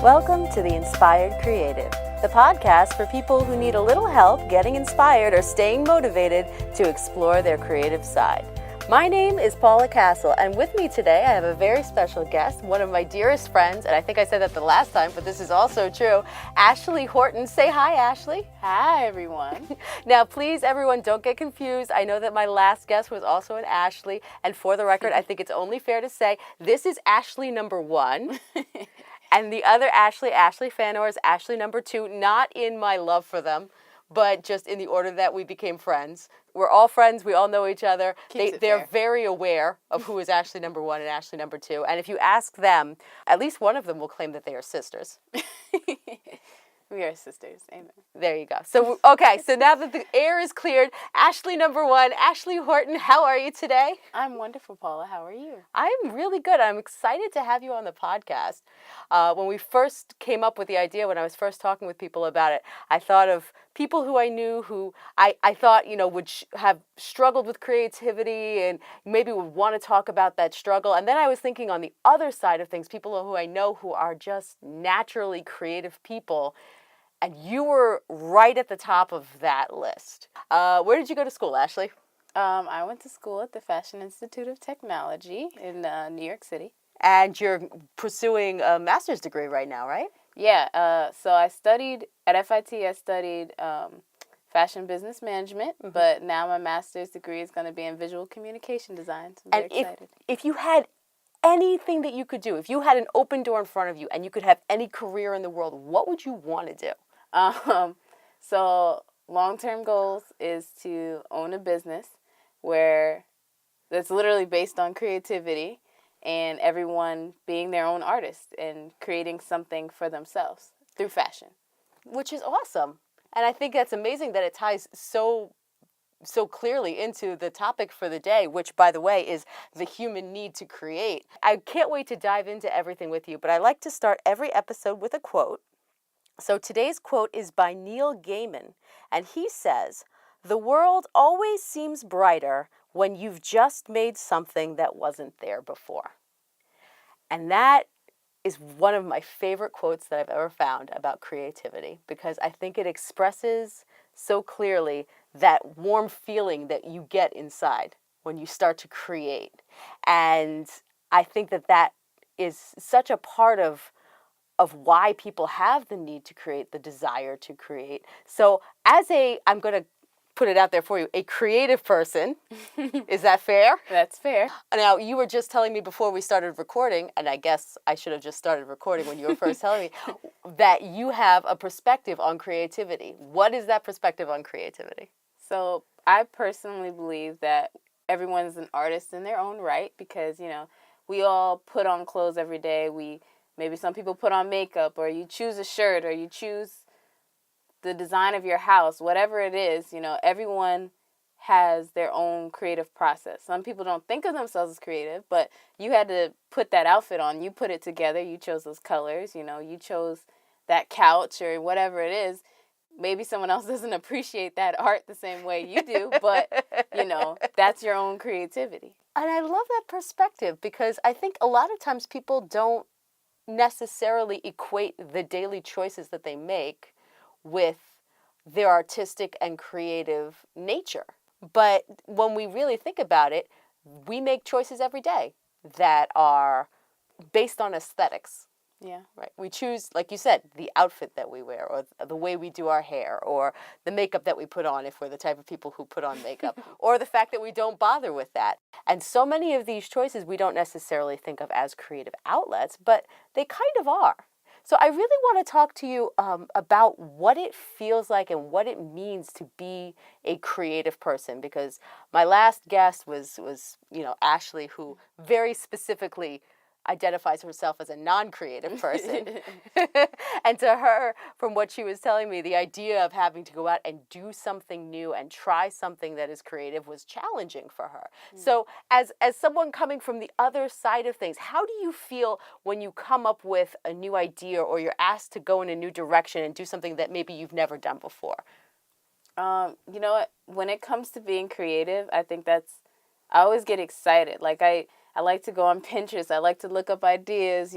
Welcome to The Inspired Creative, the podcast for people who need a little help getting inspired or staying motivated to explore their creative side. My name is Paula Castle, and with me today I have a very special guest, one of my dearest friends, and I think I said that the last time, but this is also true, Ashley Horton. Say hi, Ashley. Hi, everyone. Now, please, everyone, don't get confused. I know that my last guest was also an Ashley, and for the record, I think it's only fair to say this is Ashley number 1. And the other Ashley Fanor, is Ashley number 2, not in my love for them, but just in the order that we became friends. We're all friends. We all know each other. They're very aware of who is Ashley number 1 and Ashley number 2. And if you ask them, at least one of them will claim that they are sisters. We are sisters. Amen. There you go. So, okay, so now that the air is cleared, Ashley number 1, Ashley Horton, how are you today? I'm wonderful, Paula. How are you? I'm really good. I'm excited to have you on the podcast. When we first came up with the idea, when I was first talking with people about it, I thought of people who I knew who I thought, would have struggled with creativity and maybe would want to talk about that struggle. And then I was thinking on the other side of things, people who I know who are just naturally creative people. And you were right at the top of that list. Where did you go to school, Ashley? I went to school at the Fashion Institute of Technology in New York City. And you're pursuing a master's degree right now, right? Yeah. So I studied at FIT. I studied fashion business management, but now my master's degree is going to be in visual communication design. So I'm very excited. If you had anything that you could do, if you had an open door in front of you and you could have any career in the world, what would you want to do? So long-term goals is to own a business where that's literally based on creativity and everyone being their own artist and creating something for themselves through fashion. Which is awesome. And I think that's amazing that it ties so clearly into the topic for the day, which, by the way, is the human need to create. I can't wait to dive into everything with you, but I like to start every episode with a quote. So today's quote is by Neil Gaiman, and he says, "The world always seems brighter when you've just made something that wasn't there before." And that is one of my favorite quotes that I've ever found about creativity, because I think it expresses so clearly that warm feeling that you get inside when you start to create. And I think that is such a part of why people have the need to create, the desire to create. So I'm going to put it out there for you, a creative person, is that fair? That's fair. Now, you were just telling me before we started recording, and I guess I should have just started recording when you were first telling me, that you have a perspective on creativity. What is that perspective on creativity? So I personally believe that everyone is an artist in their own right because, we all put on clothes every day. Maybe some people put on makeup, or you choose a shirt, or you choose the design of your house, whatever it is, everyone has their own creative process. Some people don't think of themselves as creative, but you had to put that outfit on. You put it together. You chose those colors. You chose that couch or whatever it is. Maybe someone else doesn't appreciate that art the same way you do, but, that's your own creativity. And I love that perspective because I think a lot of times people don't necessarily equate the daily choices that they make with their artistic and creative nature. But when we really think about it, we make choices every day that are based on aesthetics. Yeah. Right. We choose, like you said, the outfit that we wear, or the way we do our hair, or the makeup that we put on if we're the type of people who put on makeup, or the fact that we don't bother with that. And so many of these choices we don't necessarily think of as creative outlets, but they kind of are. So I really want to talk to you about what it feels like and what it means to be a creative person, because my last guest was Ashley, who very specifically identifies herself as a non-creative person. And to her, from what she was telling me, the idea of having to go out and do something new and try something that is creative was challenging for her. So as someone coming from the other side of things, how do you feel when you come up with a new idea or you're asked to go in a new direction and do something that maybe you've never done before? You know what? When it comes to being creative, I always get excited. Like I like to go on Pinterest. I like to look up ideas,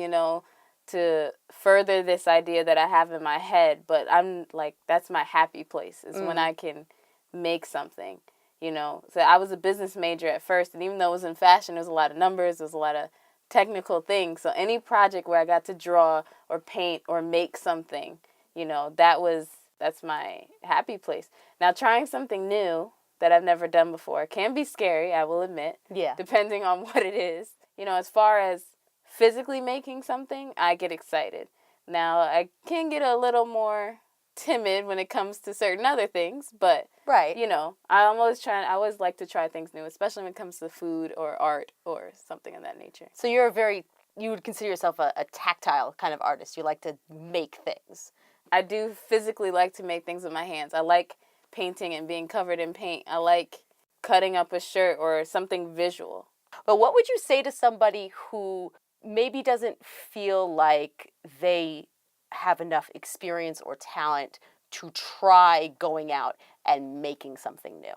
to further this idea that I have in my head, but I'm like, that's my happy place, is when I can make something, you know. So I was a business major at first, and even though it was in fashion, there was a lot of numbers, there was a lot of technical things. So any project where I got to draw or paint or make something, you know, that's my happy place. Now, trying something new that I've never done before can be scary, I will admit. Yeah. Depending on what it is. You know, as far as physically making something, I get excited. Now, I can get a little more timid when it comes to certain other things, but, right. you know, I always like to try things new, especially when it comes to food or art or something of that nature. So you would consider yourself a tactile kind of artist. You like to make things. I do physically like to make things with my hands. I like painting and being covered in paint. I like cutting up a shirt or something visual. But what would you say to somebody who maybe doesn't feel like they have enough experience or talent to try going out and making something new?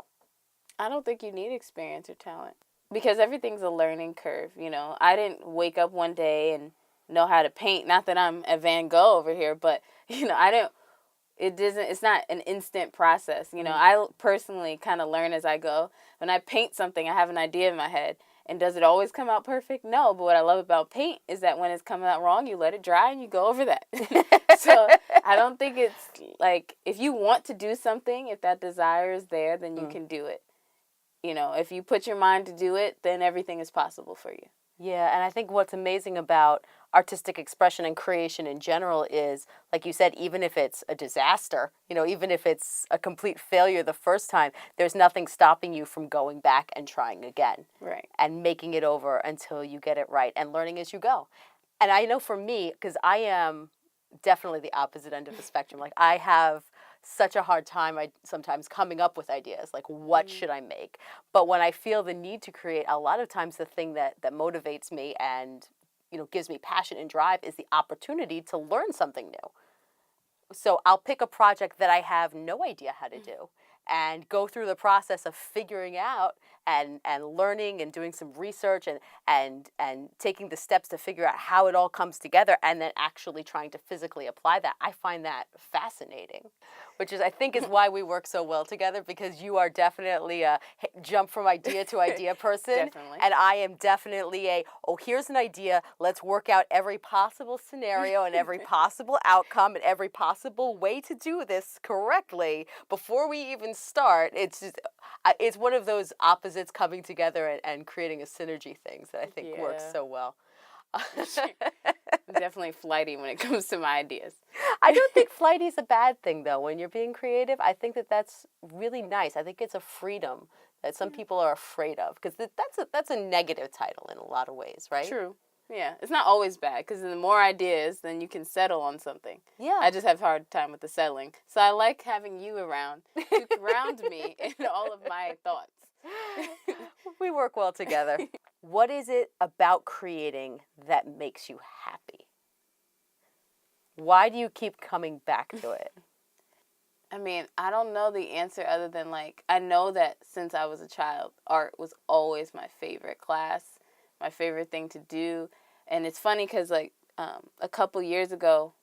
I don't think you need experience or talent, because everything's a learning curve, you know. I didn't wake up one day and know how to paint. Not that I'm a Van Gogh over here, but, you know, it's not an instant process. You know, I personally kind of learn as I go. When I paint something, I have an idea in my head. And does it always come out perfect? No, but what I love about paint is that when it's coming out wrong, you let it dry and you go over that. So I don't think it's like, if you want to do something, if that desire is there, then you can do it. You know, if you put your mind to do it, then everything is possible for you. Yeah, and I think what's amazing about artistic expression and creation in general is, like you said, even if it's a disaster, you know, even if it's a complete failure the first time, there's nothing stopping you from going back and trying again. Right. And making it over until you get it right and learning as you go. And I know for me, because I am definitely the opposite end of the spectrum, like I have such a hard time sometimes coming up with ideas, like what should I make? But when I feel the need to create, a lot of times the thing that motivates me and, you know, gives me passion and drive is the opportunity to learn something new. So I'll pick a project that I have no idea how to do and go through the process of figuring out and learning and doing some research and taking the steps to figure out how it all comes together and then actually trying to physically apply that. I find that fascinating, which is, I think, is why we work so well together, because you are definitely a jump from idea to idea person. Definitely. And I am definitely here's an idea, let's work out every possible scenario and every possible outcome and every possible way to do this correctly before we even start. It's one of those opposites coming together and creating a synergy things that I think works so well. I'm definitely flighty when it comes to my ideas. I don't think flighty is a bad thing, though. When you're being creative, I think that's really nice. I think it's a freedom that some people are afraid of, because that's a negative title in a lot of ways, right? True. Yeah, it's not always bad, because the more ideas, then you can settle on something. Yeah. I just have a hard time with the settling. So I like having you around to ground me in all of my thoughts. We work well together. What is it about creating that makes you happy? Why do you keep coming back to it? I mean, I don't know the answer other than, like, I know that since I was a child, art was always my favorite class, my favorite thing to do. And it's funny because, like, a couple years ago,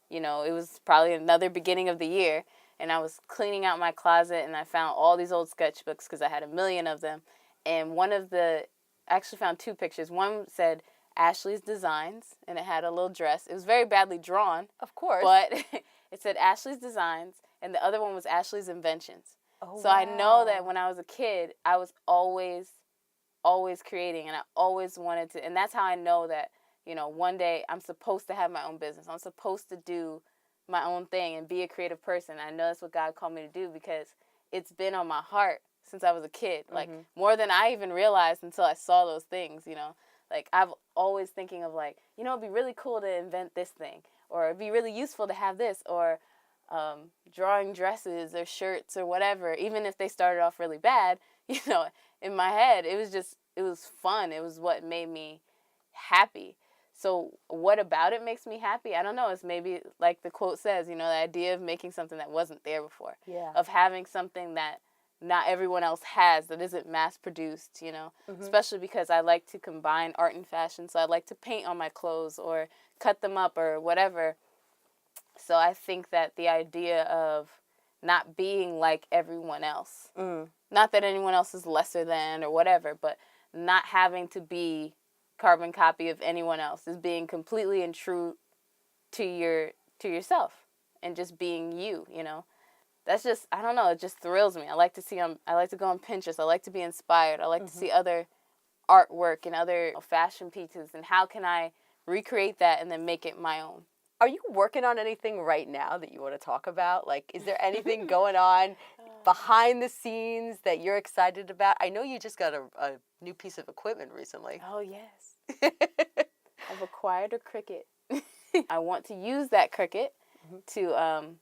you know, it was probably another beginning of the year, and I was cleaning out my closet, and I found all these old sketchbooks because I had a million of them. And I actually found two pictures. One said Ashley's Designs, and it had a little dress. It was very badly drawn. Of course. But it said Ashley's Designs, and the other one was Ashley's Inventions. Oh, so wow. I know that when I was a kid, I was always creating, and I always wanted to. And that's how I know that, you know, one day I'm supposed to have my own business. I'm supposed to do my own thing and be a creative person. I know that's what God called me to do, because it's been on my heart since I was a kid, like more than I even realized until I saw those things, you know. Like, I've always thinking of, like, you know, it'd be really cool to invent this thing, or it'd be really useful to have this, or drawing dresses or shirts or whatever, even if they started off really bad, you know, in my head, it was fun. It was what made me happy. So what about it makes me happy? I don't know. It's maybe, like the quote says, you know, the idea of making something that wasn't there before. Yeah. Of having something that not everyone else has, that isn't mass produced, especially because I like to combine art and fashion. So I like to paint on my clothes or cut them up or whatever. So I think that the idea of not being like everyone else, not that anyone else is lesser than or whatever, but not having to be carbon copy of anyone else, is being completely and true to yourself and just being you, That's just, I don't know, it just thrills me. I like to go on Pinterest. I like to be inspired. I like to see other artwork and other fashion pieces, and how can I recreate that and then make it my own. Are you working on anything right now that you want to talk about? Like, is there anything going on behind the scenes that you're excited about? I know you just got a new piece of equipment recently. Oh, yes. I've acquired a Cricut. I want to use that Cricut to,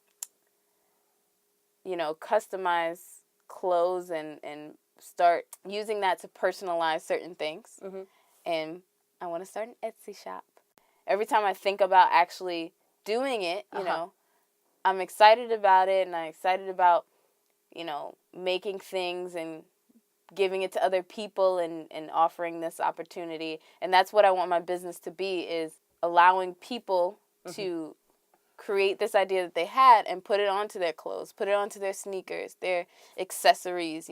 customize clothes and start using that to personalize certain things. And I want to start an Etsy shop. Every time I think about actually doing it, I'm excited about it, and I'm excited about, making things and giving it to other people and offering this opportunity. And that's what I want my business to be, is allowing people to create this idea that they had and put it onto their clothes, put it onto their sneakers, their accessories,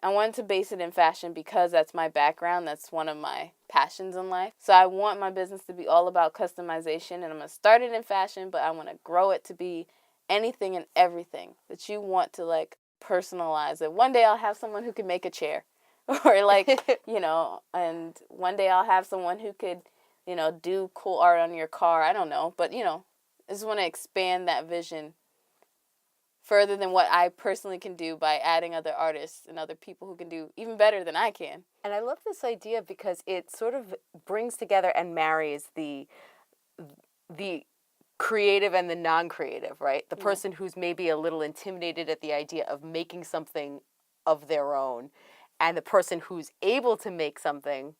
I wanted to base it in fashion because that's my background. That's one of my passions in life. So I want my business to be all about customization, and I'm going to start it in fashion, but I want to grow it to be anything and everything that you want to, personalize it. One day I'll have someone who can make a chair or, and one day I'll have someone who could, do cool art on your car. I don't know, but, I just want to expand that vision further than what I personally can do by adding other artists and other people who can do even better than I can. And I love this idea because it sort of brings together and marries the creative and the non-creative, right? The person who's maybe a little intimidated at the idea of making something of their own, and the person who's able to make something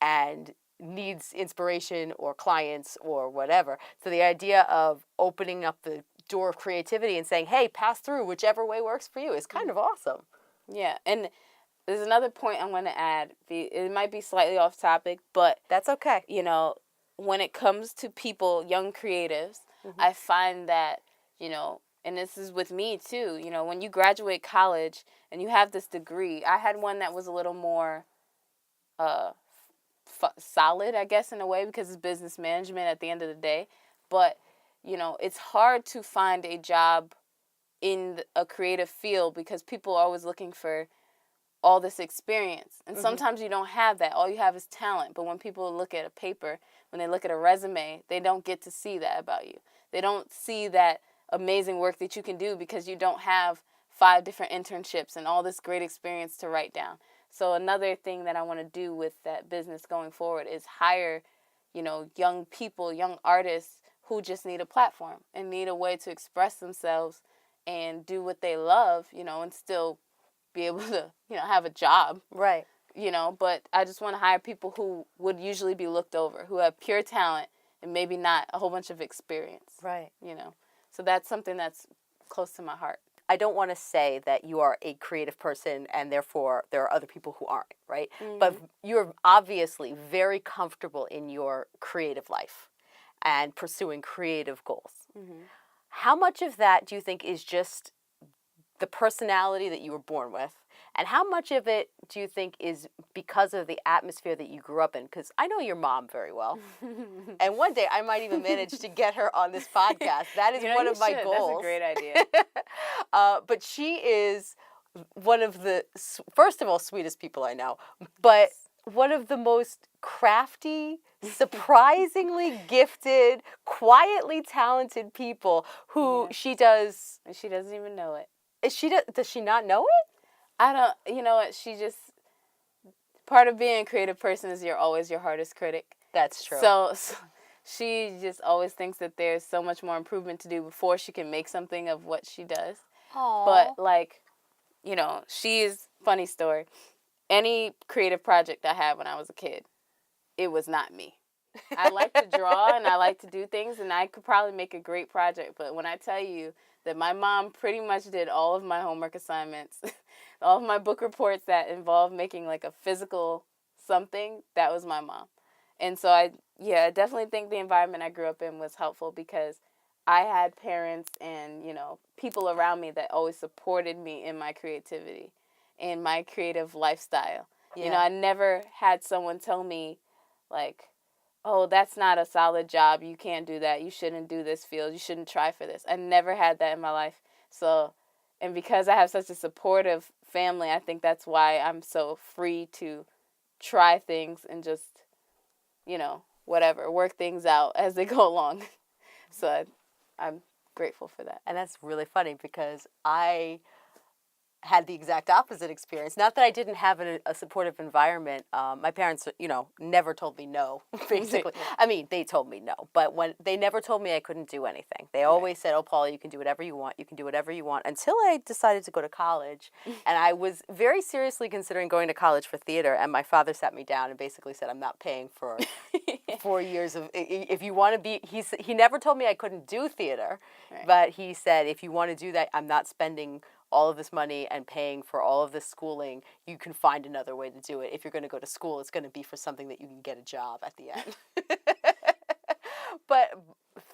and needs inspiration or clients or whatever. So the idea of opening up the door of creativity and saying, hey, pass through whichever way works for you is kind of awesome. Yeah, and there's another point I'm going to add. It might be slightly off topic, but that's okay. When it comes to people, young creatives, I find that, and this is with me too, when you graduate college and you have this degree, I had one that was a little more solid, I guess, in a way, because it's business management at the end of the day. But it's hard to find a job in a creative field because people are always looking for all this experience. And sometimes you don't have that. All you have is talent. But when people look at a paper, when they look at a resume, they don't get to see that about you. They don't see that amazing work that you can do because you don't have 5 different internships and all this great experience to write down. So another thing that I want to do with that business going forward is hire, young people, young artists who just need a platform and need a way to express themselves and do what they love, and still be able to, have a job. Right. But I just want to hire people who would usually be looked over, who have pure talent and maybe not a whole bunch of experience. Right. So that's something that's close to my heart. I don't want to say that you are a creative person and therefore there are other people who aren't, right? But you're obviously very comfortable in your creative life and pursuing creative goals. How much of that do you think is just the personality that you were born with? And how much of it do you think is because of the atmosphere that you grew up in? Because I know your mom very well. And one day I might even manage to get her on this podcast. That is one of my goals. That's a great idea. But she is one of the, first of all, sweetest people I know. But one of the most crafty, surprisingly gifted, quietly talented people who she does. And she doesn't even know it. Does she not know it? I don't, you know what, part of being a creative person is you're always your hardest critic. That's true. So she just always thinks that there's so much more improvement to do before she can make something of what she does. Aww. But, funny story, any creative project I had when I was a kid, it was not me. I like to draw and I like to do things, and I could probably make a great project. But when I tell you that my mom pretty much did all of my homework assignments, All of my book reports that involve making like a physical something, that was my mom. And so I definitely think the environment I grew up in was helpful because I had parents and, people around me that always supported me in my creativity and my creative lifestyle. Yeah. I never had someone tell me, like, oh, that's not a solid job. You can't do that. You shouldn't do this field. You shouldn't try for this. I never had that in my life. So, and because I have such a supportive family, I think that's why I'm so free to try things and just, whatever, work things out as they go along. So I'm grateful for that. And that's really funny because I had the exact opposite experience. Not that I didn't have a supportive environment. My parents, never told me no, basically. I mean, they told me no, but when they never told me I couldn't do anything. They always said, oh, Paula, you can do whatever you want. You can do whatever you want, until I decided to go to college. And I was very seriously considering going to college for theater. And my father sat me down and basically said, I'm not paying for 4 years of, if you want to be, he never told me I couldn't do theater, Right. but he said, if you want to do that, I'm not spending all of this money and paying for all of this schooling. You can find another way to do it. If you're going to go to school, it's going to be for something that you can get a job at the end. But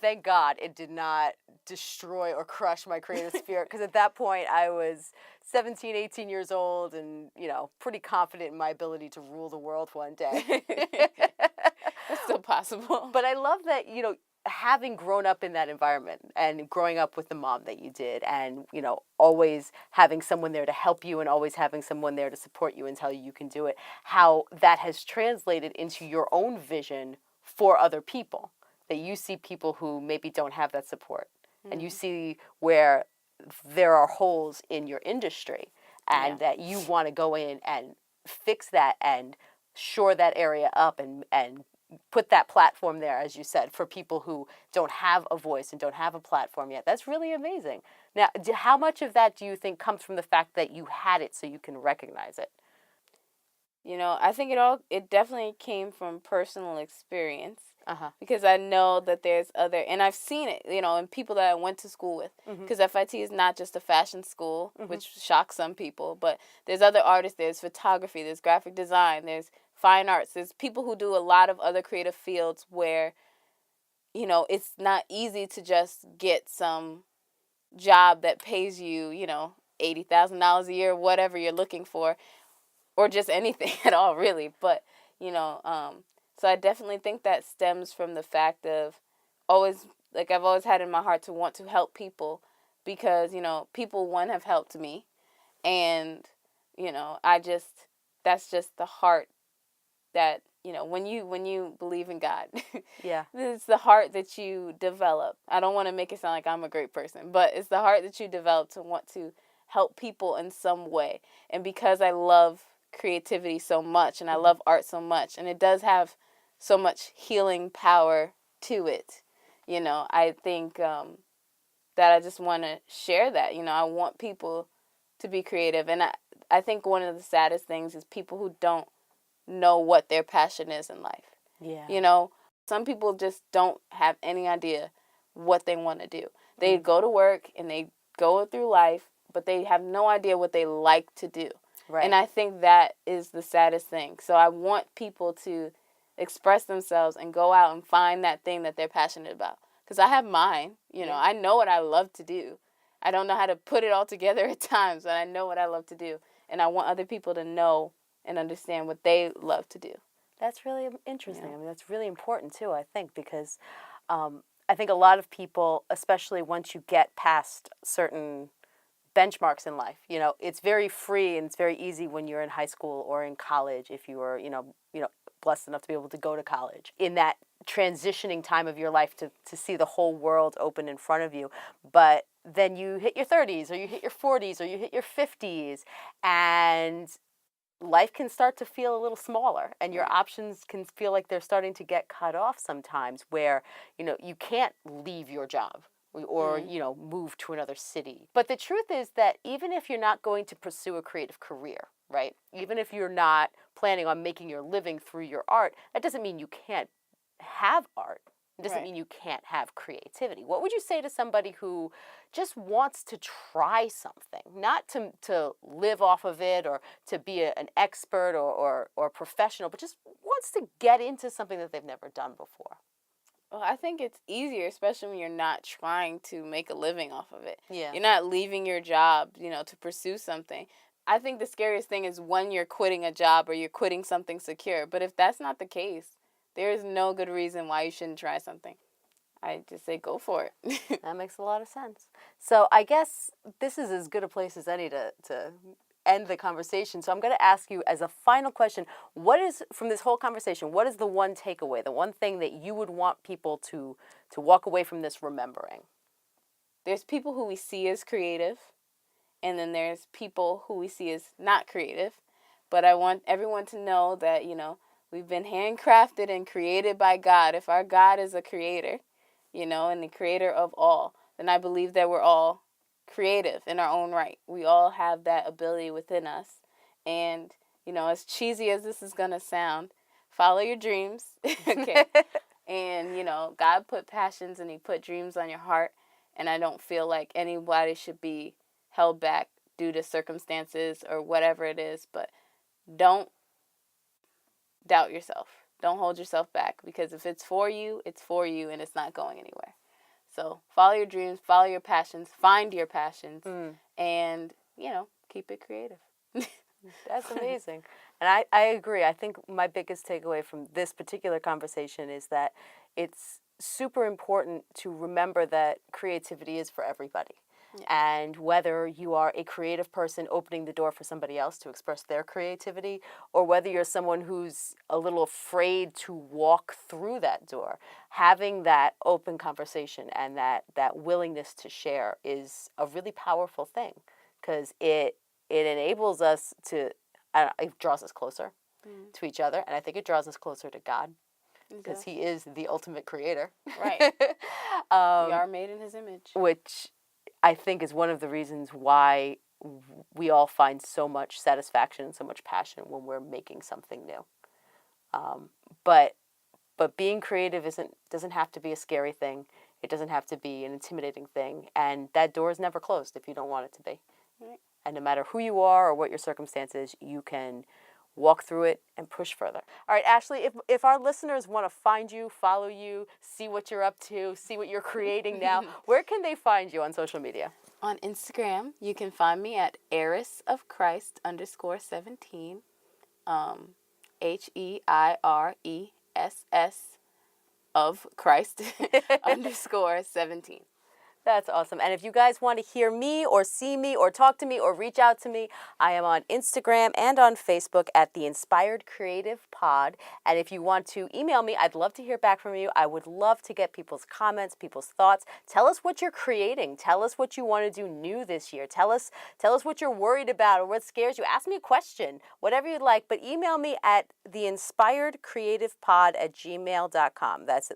thank God it did not destroy or crush my creative spirit, because at that point I was 17, 18 years old and, pretty confident in my ability to rule the world one day. That's still possible. But I love that, having grown up in that environment and growing up with the mom that you did, and, always having someone there to help you and always having someone there to support you and tell you can do it, how that has translated into your own vision for other people. That you see people who maybe don't have that support, and you see where there are holes in your industry, and that you want to go in and fix that and shore that area up and put that platform there, as you said, for people who don't have a voice and don't have a platform yet. That's really amazing. Now, how much of that do you think comes from the fact that you had it so you can recognize it? I think it definitely came from personal experience. Uh-huh. Because I know that there's and I've seen it, in people that I went to school with. Because FIT is not just a fashion school, which shocks some people, but there's other artists, there's photography, there's graphic design, there's fine arts, there's people who do a lot of other creative fields where, it's not easy to just get some job that pays you, $80,000 a year, whatever you're looking for, or just anything at all, really. But, so I definitely think that stems from the fact of I've always had in my heart to want to help people because, people, one, have helped me. And, that's just the heart that, when you believe in God, Yeah, it's the heart that you develop. I don't want to make it sound like I'm a great person, but it's the heart that you develop to want to help people in some way. And because I love creativity so much and I love art so much, and it does have so much healing power to it, I think that I just want to share that. I want people to be creative. And I think one of the saddest things is people who don't know what their passion is in life. Yeah. Some people just don't have any idea what they want to do. They go to work and they go through life, but they have no idea what they like to do. Right. And I think that is the saddest thing. So I want people to express themselves and go out and find that thing that they're passionate about. Because I have mine. I know what I love to do. I don't know how to put it all together at times, but I know what I love to do. And I want other people to know and understand what they love to do. That's really interesting. I mean, that's really important too, I think, because I think a lot of people, especially once you get past certain benchmarks in life, it's very free and it's very easy when you're in high school or in college, if you were, blessed enough to be able to go to college, in that transitioning time of your life to see the whole world open in front of you. But then you hit your 30s or you hit your 40s or you hit your 50s, and life can start to feel a little smaller, and your options can feel like they're starting to get cut off sometimes, where you can't leave your job or move to another city. But the truth is that even if you're not going to pursue a creative career, right, even if you're not planning on making your living through your art, that doesn't mean you can't have art It doesn't Right. mean you can't have creativity. What would you say to somebody who just wants to try something, not to live off of it or to be an expert or professional, but just wants to get into something that they've never done before? Well, I think it's easier, especially when you're not trying to make a living off of it. Yeah. You're not leaving your job, to pursue something. I think the scariest thing is when you're quitting a job or you're quitting something secure. But if that's not the case, there is no good reason why you shouldn't try something. I just say go for it. That makes a lot of sense. So I guess this is as good a place as any to end the conversation. So I'm going to ask you as a final question, what is, from this whole conversation, what is the one takeaway, the one thing that you would want people to walk away from this remembering? There's people who we see as creative, and then there's people who we see as not creative. But I want everyone to know that, we've been handcrafted and created by God. If our God is a creator, and the creator of all, then I believe that we're all creative in our own right. We all have that ability within us. And, as cheesy as this is going to sound, follow your dreams. Okay. And, God put passions and he put dreams on your heart. And I don't feel like anybody should be held back due to circumstances or whatever it is. But don't doubt yourself. Don't hold yourself back, because if it's for you, and it's not going anywhere. So follow your dreams, follow your passions, find your passions, and, keep it creative. That's amazing. And I agree. I think my biggest takeaway from this particular conversation is that it's super important to remember that creativity is for everybody. Yeah. And whether you are a creative person opening the door for somebody else to express their creativity, or whether you're someone who's a little afraid to walk through that door, having that open conversation and that willingness to share is a really powerful thing, because it enables us to, it draws us closer to each other, and I think it draws us closer to God, because he is the ultimate creator. Right. We are made in his image. Which I think is one of the reasons why we all find so much satisfaction and so much passion when we're making something new. But being creative doesn't have to be a scary thing. It doesn't have to be an intimidating thing. And that door is never closed if you don't want it to be. Right. And no matter who you are or what your circumstance is, you can walk through it and push further. All right, Ashley, if our listeners want to find you, follow you, see what you're up to, see what you're creating now, where can they find you on social media? On Instagram, you can find me at heiressofchrist_17, HEIRESS of Christ _17. That's awesome. And if you guys want to hear me or see me or talk to me or reach out to me, I am on Instagram and on Facebook at The Inspired Creative Pod. And if you want to email me, I'd love to hear back from you. I would love to get people's comments, people's thoughts. Tell us what you're creating. Tell us what you want to do new this year. Tell us what you're worried about or what scares you. Ask me a question, whatever you'd like. But email me at theinspiredcreativepod@gmail.com. That's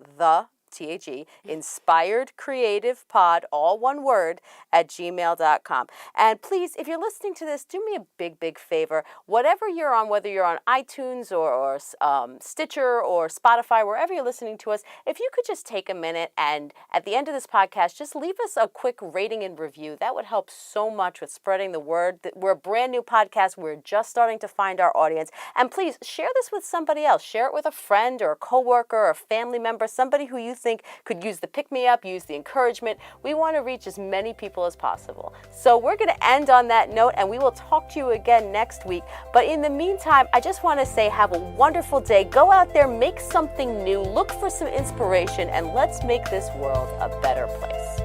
THE, Inspired Creative Pod, all one word, @gmail.com. And please, if you're listening to this, do me a big, big favor. Whatever you're on, whether you're on iTunes or Stitcher or Spotify, wherever you're listening to us, if you could just take a minute and at the end of this podcast, just leave us a quick rating and review. That would help so much with spreading the word. We're a brand new podcast. We're just starting to find our audience. And please share this with somebody else. Share it with a friend or a coworker or a family member, somebody who you think could use the pick-me-up, use the encouragement. We want to reach as many people as possible. So we're going to end on that note, and we will talk to you again next week. But in the meantime, I just want to say have a wonderful day. Go out there, make something new, look for some inspiration, and let's make this world a better place.